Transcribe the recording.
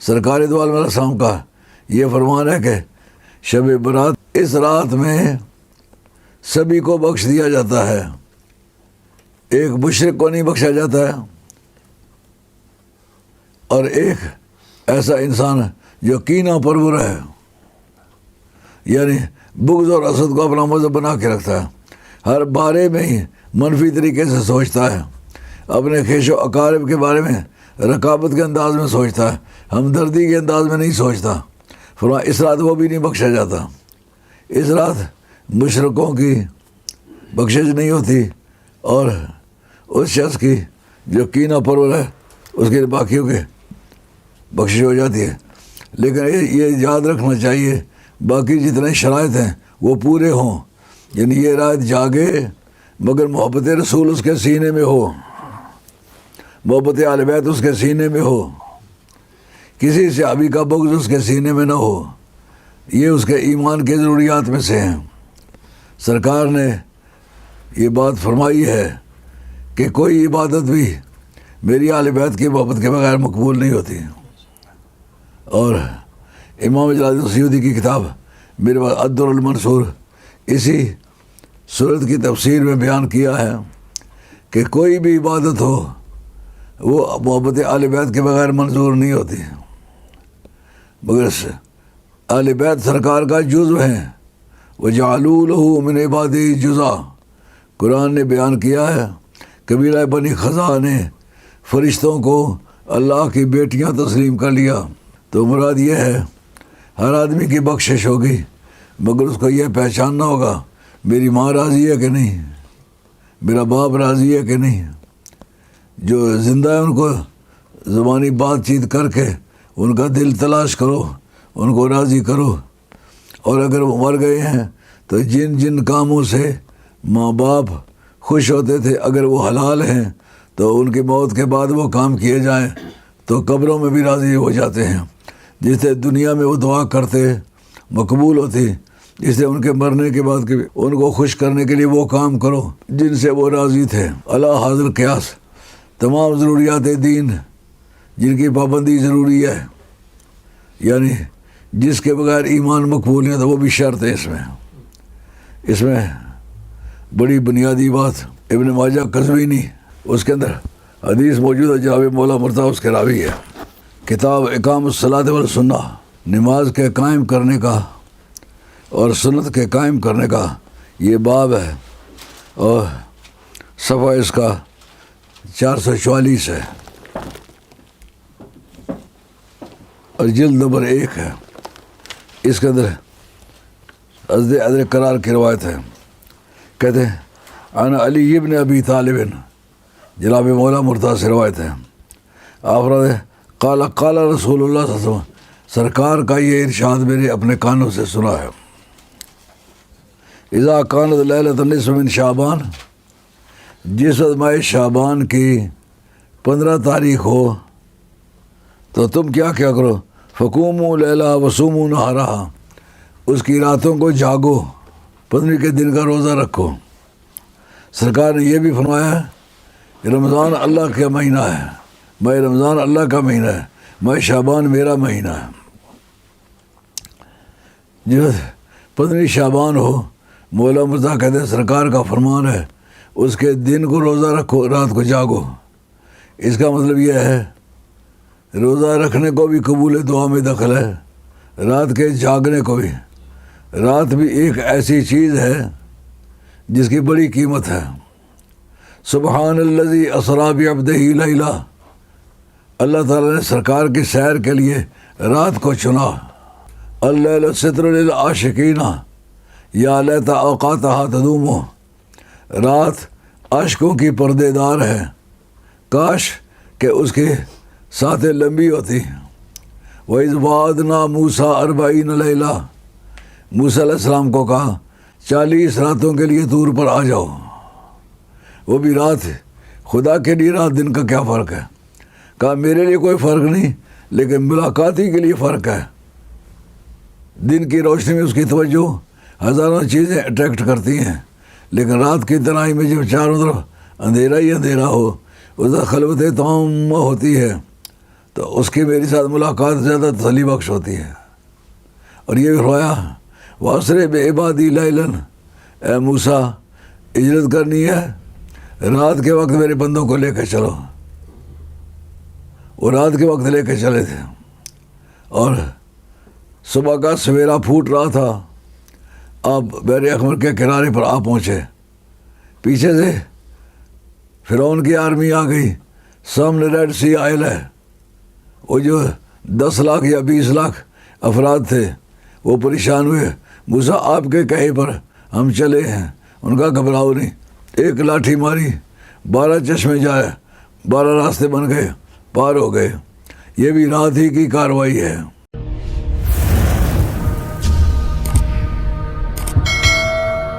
سرکار دو عالم علیہ السلام کا یہ فرمان ہے کہ شب برات اس رات میں سبھی کو بخش دیا جاتا ہے، ایک مشرک کو نہیں بخشا جاتا ہے، اور ایک ایسا انسان جو کینہ پرور ہے، یعنی بغض اور حسد کو اپنا مذہب بنا کے رکھتا ہے، ہر بارے میں ہی منفی طریقے سے سوچتا ہے، اپنے خیش و اقارب کے بارے میں رقابت کے انداز میں سوچتا ہے، ہمدردی کے انداز میں نہیں سوچتا۔ فرمایا اس رات وہ بھی نہیں بخشا جاتا، اس رات مشرکوں کی بخشش نہیں ہوتی، اور اس شخص کی جو کینہ پرور ہے اس کے باقیوں کے بخشش ہو جاتی ہے۔ لیکن یہ یاد رکھنا چاہیے باقی جتنے شرائط ہیں وہ پورے ہوں، یعنی یہ رات جاگے مگر محبت رسول اس کے سینے میں ہو، محبت اہل بیت اس کے سینے میں ہو، کسی صحابی کا بغض اس کے سینے میں نہ ہو، یہ اس کے ایمان کے ضروریات میں سے ہیں۔ سرکار نے یہ بات فرمائی ہے کہ کوئی عبادت بھی میری اہل بیت کی محبت کے بغیر مقبول نہیں ہوتی، اور امام جلال الدین سیوطی کی کتاب میرے پاس الدر المنصور اسی صورت کی تفسیر میں بیان کیا ہے کہ کوئی بھی عبادت ہو وہ محبت اہل بیت کے بغیر منظور نہیں ہوتی، مگر اہل بیت سرکار کا جزو ہیں، وَجَعَلُوا لَهُ مِنْ عِبَادِهِ جُزْءًا۔ قرآن نے بیان کیا ہے قبیلہ بنی خزاعہ نے فرشتوں کو اللہ کی بیٹیاں تسلیم کر لیا، تو مراد یہ ہے ہر آدمی کی بخشش ہوگی، مگر اس کو یہ پہچاننا ہوگا میری ماں راضی ہے کہ نہیں، میرا باپ راضی ہے کہ نہیں۔ جو زندہ ہے ان کو زبانی بات چیت کر کے ان کا دل تلاش کرو، ان کو راضی کرو، اور اگر وہ مر گئے ہیں تو جن جن کاموں سے ماں باپ خوش ہوتے تھے اگر وہ حلال ہیں تو ان کی موت کے بعد وہ کام کیے جائیں تو قبروں میں بھی راضی ہو جاتے ہیں، جس سے دنیا میں وہ دعا کرتے مقبول ہوتی، جس سے ان کے مرنے کے بعد ان کو خوش کرنے کے لیے وہ کام کرو جن سے وہ راضی تھے۔ اللہ حاضر قیاس تمام ضروریات دین جن کی پابندی ضروری ہے، یعنی جس کے بغیر ایمان مقبول نہیں ہوتا، وہ بھی شرط ہے اس میں بڑی بنیادی بات ابن ماجہ قزوینی اس کے اندر حدیث موجود ہے، جناب مولا مرتضیٰ اس کے راوی ہے، کتاب اقام الصلاۃ والسنہ، نماز کے قائم کرنے کا اور سنت کے قائم کرنے کا یہ باب ہے، اور صفحہ اس کا 444 ہے، اور جلد نمبر 1 ہے۔ اس کے اندر حضرت قرار کی روایت ہے، کہتے ہیں عن علی ابن ابی طالب، جناب مولا مرتضیٰ سے روایت ہے، قال رسول اللہ صلی اللہ علیہ وسلم، سرکار کا یہ ارشاد میرے اپنے کانوں سے سنا ہے، اذا کانت لیلۃ النصف من شعبان، جس ماہ شعبان کی 15 تاریخ ہو تو تم کیا کرو، فقوموا لیلہ وصوموا نہارہا، اس کی راتوں کو جاگو، 15 کے دن کا روزہ رکھو۔ سرکار نے یہ بھی فرمایا ہے رمضان اللہ کا مہینہ ہے، ماہ رمضان اللہ کا مہینہ ہے، ماہ شعبان میرا مہینہ ہے۔ جو 15 شعبان ہو، مولا مرتضیٰ کہتے ہیں سرکار کا فرمان ہے اس کے دن کو روزہ رکھو، رات کو جاگو۔ اس کا مطلب یہ ہے روزہ رکھنے کو بھی قبول دعا میں دخل ہے، رات کے جاگنے کو بھی۔ رات بھی ایک ایسی چیز ہے جس کی بڑی قیمت ہے۔ سبحان الذی اسریٰ بعبدہ لیلا، اللہ تعالیٰ نے سرکار کی سیر کے لیے رات کو چنا۔ اللیل ستر للعاشقین یا لیت اوقاتہا تدوم، رات عاشقوں کی پردے دار ہے، کاش کہ اس کی ساتیں لمبی ہوتی۔ وَإِذْ وَعَدْنَا مُوسَىٰ 40 لیلہ، موسیٰ علیہ السلام کو کہا 40 راتوں کے لیے طور پر آ جاؤ، وہ بھی رات، خدا کے لیے رات دن کا کیا فرق ہے؟ کہا میرے لیے کوئی فرق نہیں، لیکن ملاقاتی کے لیے فرق ہے۔ دن کی روشنی میں اس کی توجہ ہزاروں چیزیں اٹریکٹ کرتی ہیں، لیکن رات کی تنہائی میں جب چاروں طرف اندھیرا ہی اندھیرا ہو، ادھر خلوت تمام ہوتی ہے، تو اس کی میری ساتھ ملاقات زیادہ تسلی بخش ہوتی ہے۔ اور یہ فرمایا واسرے بے عبادی لیلاً، اے موسیٰ ہجرت کرنی ہے رات کے وقت میرے بندوں کو لے کے چلو۔ وہ رات کے وقت لے کے چلے تھے اور صبح کا سویرا پھوٹ رہا تھا، آپ بحر احمر کے کنارے پر آ پہنچے۔ پیچھے سے فرعون کی آرمی آ گئی، سامنے ریڈ سی آئل ہے۔ وہ جو 10 لاکھ یا 20 لاکھ افراد تھے وہ پریشان ہوئے، موسیٰ آپ کے کہے پر ہم چلے ہیں۔ ان کا گھبراؤ نہیں، ایک لاٹھی ماری 12 چشمے جائے، 12 راستے بن گئے، پار ہو گئے۔ یہ بھی رات ہی کی کارروائی ہے۔